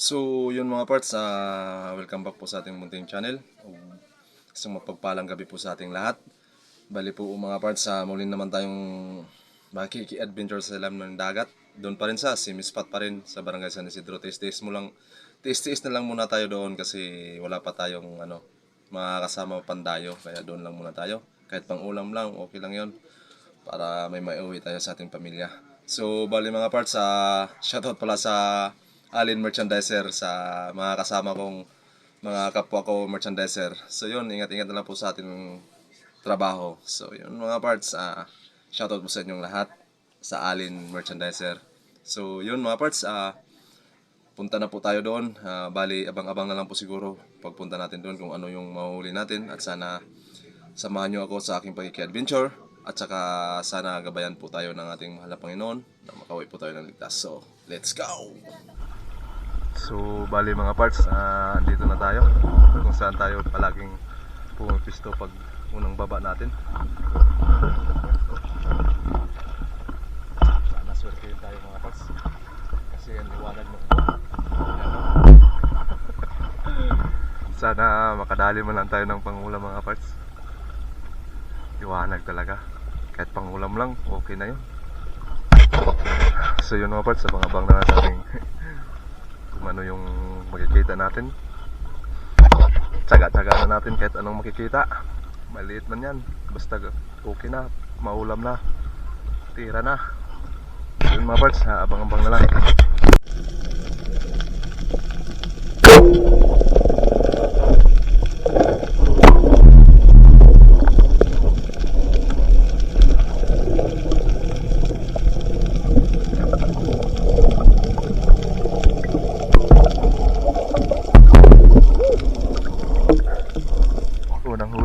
So yun mga parts, welcome back po sa ating munting channel. Isang mapagpalang gabi po sa ating lahat. Bali po mga parts, muli naman tayong makiki-adventure sa ilalim ng dagat. Doon pa rin sa Simispot pa rin sa Barangay San Isidro. Tiis-tiis na lang muna tayo doon kasi wala pa tayong mga kasama pandayo. Kaya doon lang muna tayo. Kahit pang ulam lang, okay lang yon para may maiuwi tayo sa ating pamilya. So bali mga parts, shoutout pala sa Alin Merchandiser, sa mga kasama kong mga kapwa ko merchandiser. So yun, ingat-ingat na lang po sa ating trabaho. So yun mga parts, shoutout po sa inyong lahat sa Alin Merchandiser. So yun mga parts, punta na po tayo doon. Bali abang-abang na lang po siguro pagpunta natin doon kung ano yung mahuhuli natin. At sana samahan nyo ako sa aking pagkiki-adventure. At saka sana gabayan po tayo ng ating mahal na Panginoon na makauwi po tayo ng ligtas. So let's go! So bali mga parts, andito na tayo kung saan tayo palaging pumipisto pag unang baba natin. Sana swerte yun tayo mga parts kasi ang liwanag mo. Sana makadali man lang tayo ng pangulam mga parts. Liwanag talaga, kahit pangulam lang okay na yun. So yun mga parts, abang-abang na natin kung ano yung makikita natin. Tsaga-tsaga na natin kahit anong makikita. Maliit man yan, basta okay na, maulam na, tira na. Yun mga parts, abang-abang na lang.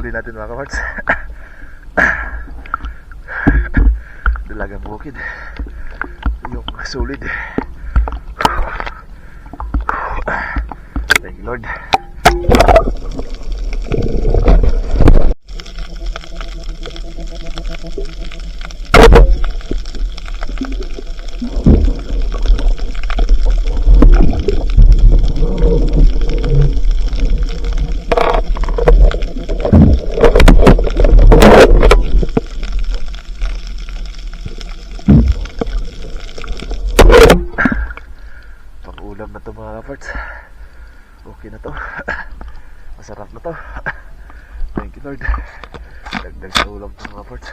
Natin mga kaparts. Dalagang bukid yung solid. Thank you Lord. Ulam na to mga kaparts. Okay na to. Masarap na to. Thank you Lord. Dagdag sa ulam to mga kaparts.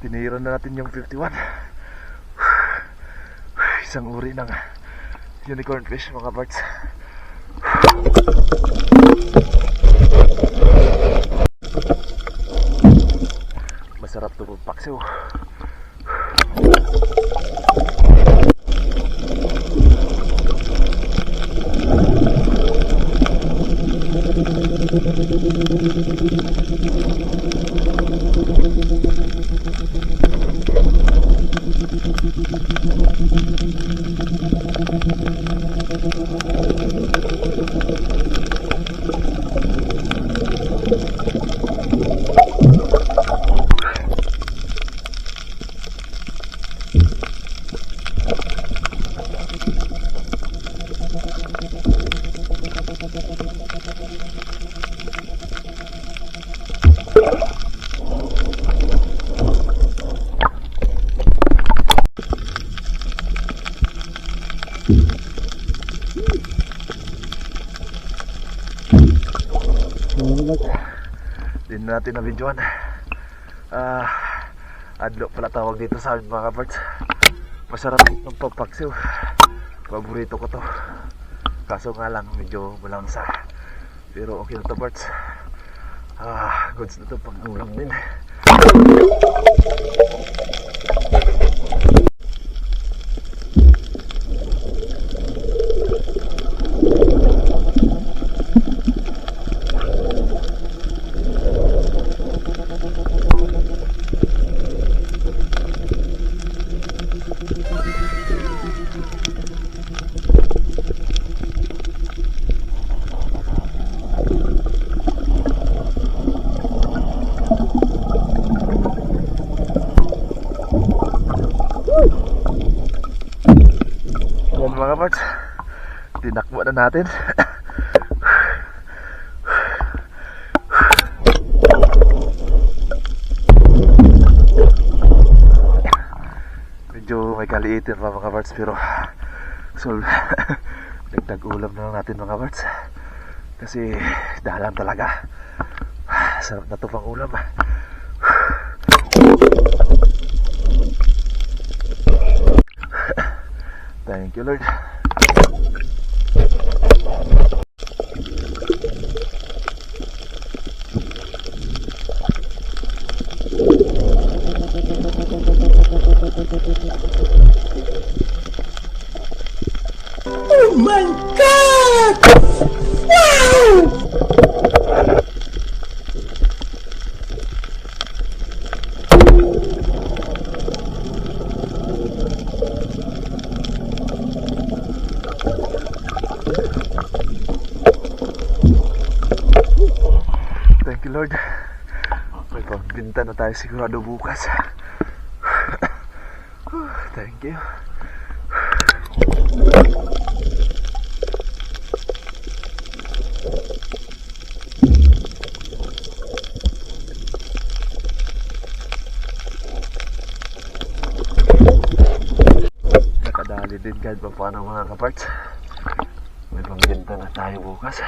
Tinira na natin yung 51. Isang uri ng unicorn fish mga parts. Masarap to pagpaksiw. Din natin na videoan. Adlo pala tawag dito sa amin mga kaparts. Masarap ng pagpaksiw. Paborito ko to. Kaso nga lang medyo malangsa. Pero okay na to parts. Goods na to pag ulam din. Yan mga parts, tinakbo na natin. Medyo may kaliitin pa mga parts, pero so dagdag ulam na lang natin mga parts, kasi dalan talaga. Sarap na to pang ulam. Thank you Lord. Oh my God! Wow! Thank you Lord. May pagbinta na tayo sigurado bukas. Thank you. Nakadali din kahit pa paano mga kaparts. May pagbinta na tayo bukas.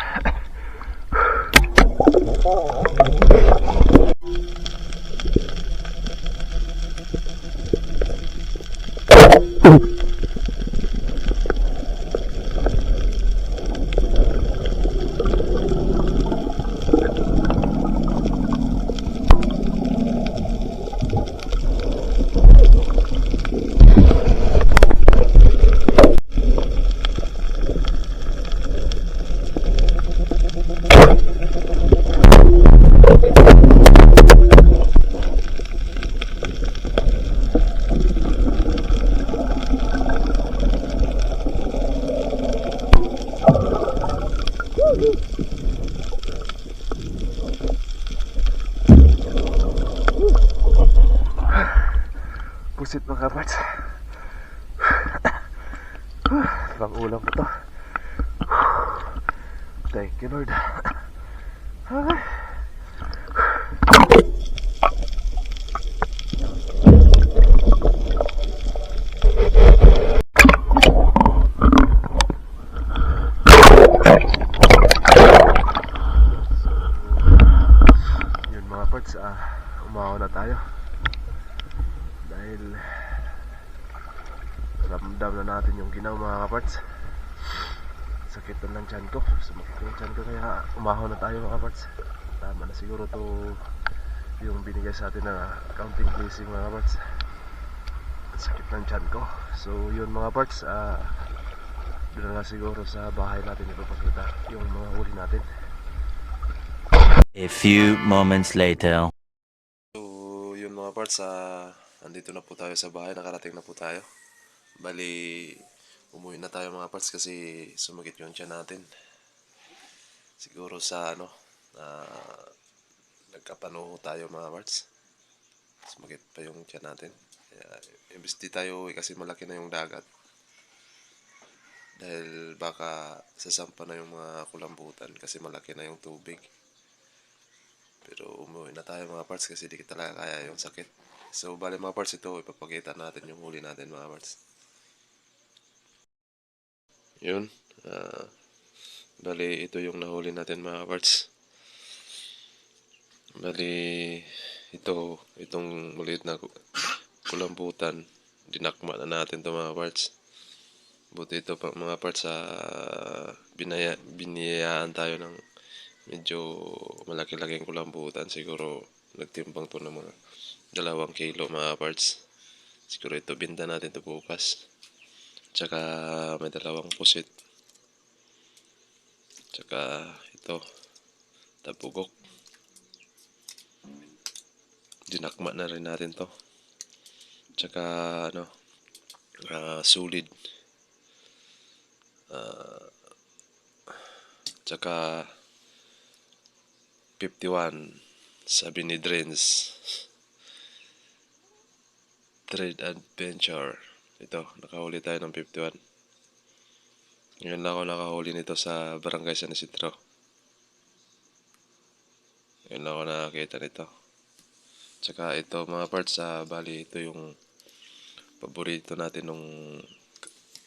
Pusit mga kaparts. Pang ulam mo to. Thank you Lord. Yun mga parts, umahaw na tayo. Dahil ramdam na natin yung ginaw mga kaparts. Sakit na ng tiyan ko. Sumakit yung tiyan ko, kaya umahaw na tayo mga kaparts. Tama na siguro to yung binigay sa atin na counting blessing mga kaparts. Sakit ng tiyan ko. So yun mga parts, doon na siguro sa bahay natin ipapakita yung mga huli natin. A few moments later. So, yun mga parts, andito na po tayo sa bahay, nakarating na po tayo. Bali, umuwi na tayo mga parts kasi sumakit yung tiyan natin. Siguro sa nagkapano tayo mga parts. Sumakit pa yung tiyan natin. Kaya, imbis di tayo uwi kasi malaki na yung dagat. Dahil baka sasampa na yung mga kulambutan kasi malaki na yung tubig. Pero umuwi na tayo mga parts kasi di talaga kaya yung sakit. So bali mga parts, ito ipapakita natin yung huli natin mga parts. Yun. Bali ito yung nahuli natin mga parts. Bali itong maliit na kulambutan, dinakma na natin to mga parts. Buti ito pa mga parts, biniyayaan tayo ng medyo malaki-laking kulambutan. Siguro nagtimbang to ng mga 2 kilo mga parts. Siguro ito binta natin to bukas. Tsaka may 2 pusit. Tsaka ito tabugok. Dinakma na rin natin to. Tsaka sulid. Tsaka 51 sabi ni Drens Trade Adventure. Ito, nakahuli tayo ng 51. Ngayon lang ako nakahuli nito sa Barangay San Isidro. Ngayon lang ako nakakita nito. Tsaka ito mga parts, bali ito yung paborito natin nung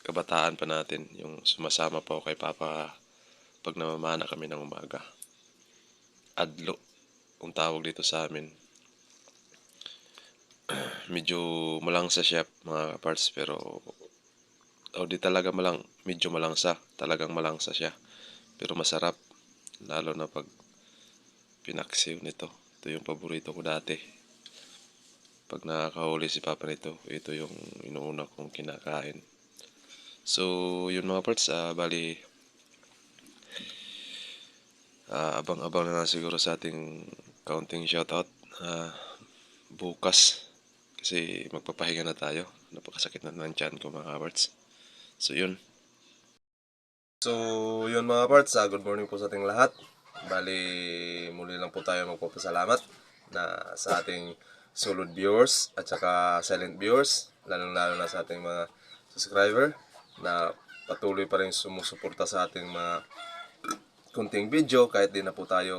kabataan pa natin. Yung sumasama pa ako kay Papa pag namamana kami ng umaga. Adlo, kung tawag dito sa amin. Medyo malangsa siya mga parts, pero di talaga medyo malangsa. Talagang malangsa siya. Pero masarap. Lalo na pag pinaksiw nito. Ito yung paborito ko dati. Pag nakakahuli si Papa nito, ito yung inuuna kong kinakain. So, yun mga parts, bali, abang-abang na lang siguro sa ating counting shoutout bukas. Kasi magpapahinga na tayo. Napakasakit na ng tiyan ko mga parts. So, yun. So, yun mga parts, good morning po sa ating lahat. Bali, muli lang po tayo magpapasalamat na sa ating solid viewers at saka silent viewers, lalong-lalo na sa ating mga subscriber na patuloy pa rin sumusuporta sa ating mga kunting video kahit di na po tayo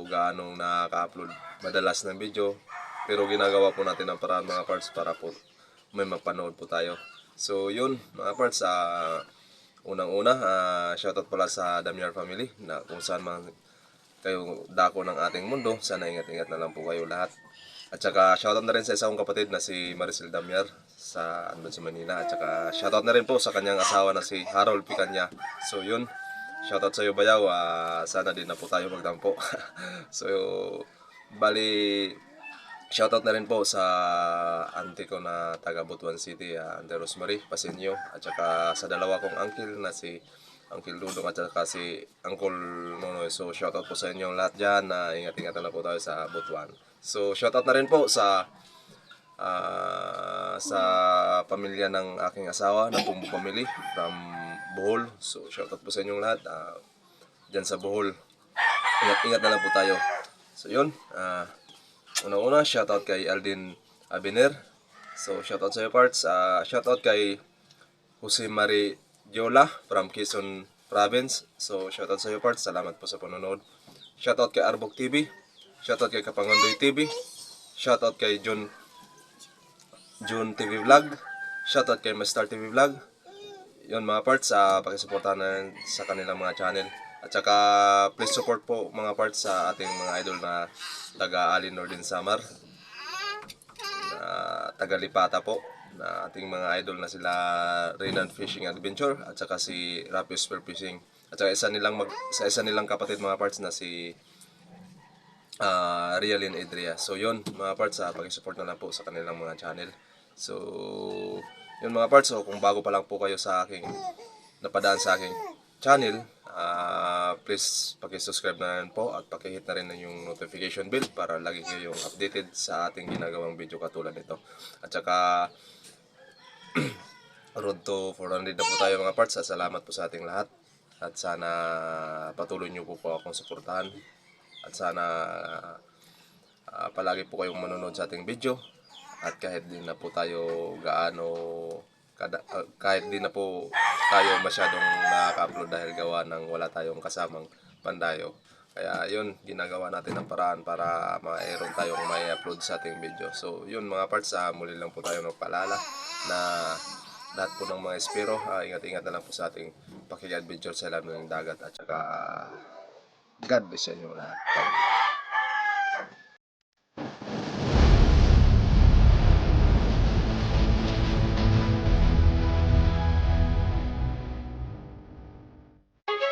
gaanong nakaka-upload madalas ng video. Pero ginagawa po natin ang paraan mga parts para po may mapanood po tayo. So, yun mga parts, unang-una, shoutout pala sa Damiar family na kung saan man kayo dako ng ating mundo, sana ingat-ingat na lang po kayo lahat. At saka shoutout na rin sa isang kapatid na si Maricel Damiar sa andun sa Manila. At saka shoutout na rin po sa kanyang asawa na si Harold Picanya. So yun, shoutout sa iyo Bayaw, sana din na po tayo magdampo. So bali, shoutout na rin po sa auntie ko na taga Butuan City, Auntie Rosemary Pasinyo, at saka sa dalawa kong uncle na si Uncle Dudong at saka si Uncle Nonoy. So shoutout po sa inyong lahat dyan, na ingat-ingatan na po tayo sa Butuan. So shoutout na rin po sa pamilya ng aking asawa na Pumbo Family from Bohol. So shoutout po sa inyong lahat dyan sa Bohol. Ingat-ingat na lang po tayo. So yun, unang-una, shoutout kay Aldin Abiner. So, shoutout sa iyo parts. Shoutout kay Jose Marie Diola from Quezon Province. So, shoutout sa iyo parts. Salamat po sa panonood. Shoutout kay Arbok TV. Shoutout kay Kapangondoy TV. Shoutout kay June TV Vlog. Shoutout kay Master TV Vlog. Yun mga parts, pakisuportahan na sa kanilang mga channel. At saka please support po mga parts sa ating mga idol na taga Alin Northern Samar, na taga Lipata po, na ating mga idol na sila Raylan Fishing Adventure at saka si Rapios Spear Fishing. At saka isa nilang kapatid mga parts na si Rialin Edria. So yun mga parts, pakisupport na lang po sa kanilang mga channel. So yun mga parts, so kung bago pa lang po kayo sa aking napadaan sa aking channel, please paki-subscribe na rin po at paki-hit na rin yung notification bell para lagi kayong updated sa ating ginagawang video katulad nito. At saka road to 400 na po tayo mga parts. Salamat po sa ating lahat at sana patuloy nyo po akong suportahan at sana palagi po kayong manonood sa ating video. At kahit din na po tayo kahit di na po tayo masyadong nakaka-upload dahil gawa ng wala tayong kasamang pandayo. Kaya yun, ginagawa natin ang paraan para mayroon tayong may upload sa ating video. So yun mga parts, muli lang po tayo magpaalala na lahat po ng mga espero, ingat-ingat na lang po sa ating paki-adventure sa ilalim ng dagat. At saka God bless sa inyo lahat.